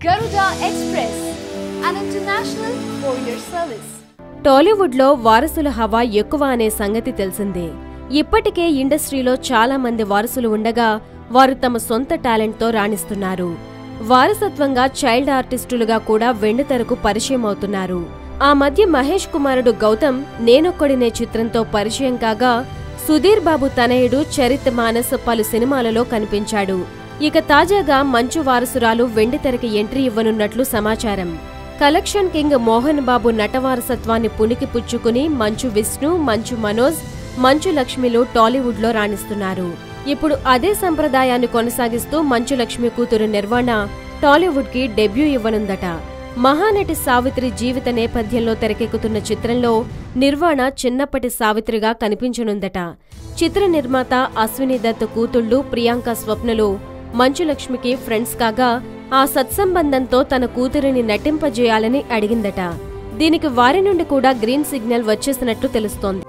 Garuda Express, an international courier service. Tollywood లో వారసుల హవా ఎక్కువ అనే సంగతి తెలిసిందే. ఇప్పటికే ఇండస్ట్రీలో చాలా మంది వారసులు ఉండగా వారు తమ సొంత టాలెంట్ తో రాణిస్తున్నారు. వారసత్వంగా చైల్డ్ ఆర్టిస్టులుగా కూడా వెండితెరకు పరిచయం అవుతున్నారు. ఆ మధ్య మహేష్ కుమారుడు గౌతమ్ నేనొక్కడినే చిత్రంతో పరిచయం కాగా సుధీర్ బాబు తనయుడు చరిత్ మానస్ పలు సినిమాలలో కనిపించాడు. ఇక తాజాగా మంచు వారసురాలు వెండితెరకి ఎంట్రీ ఇవ్వనున్నట్లు సమాచారం. కలెక్షన్ కింగ్ మోహన్ బాబు నటవారసత్వాన్ని పుణికి పుచ్చుకుని మంచు విష్ణు, మంచు మనోజ్, మంచు లక్ష్మిలు టాలీవుడ్ లో రాణిస్తున్నారు. ఇప్పుడు అదే సంప్రదాయాన్ని కొనసాగిస్తూ మంచు లక్ష్మి కూతురు నిర్వాణ టాలీవుడ్ కి డెబ్యూ ఇవ్వనుందట. మహానటి సావిత్రి జీవిత నేపథ్యంలో తెరకెక్కుతున్న చిత్రంలో నిర్వాణ చిన్నప్పటి సావిత్రిగా కనిపించనుందట. చిత్ర నిర్మాత అశ్విని దత్ కూతుళ్లు ప్రియాంక స్వప్నలు మంచు లక్ష్మికి ఫ్రెండ్స్ కాగా ఆ సత్సంబంధంతో తన కూతురిని నటింపజేయాలని అడిగిందట. దీనికి వారి నుండి కూడా గ్రీన్ సిగ్నల్ వచ్చేసినట్లు తెలుస్తోంది.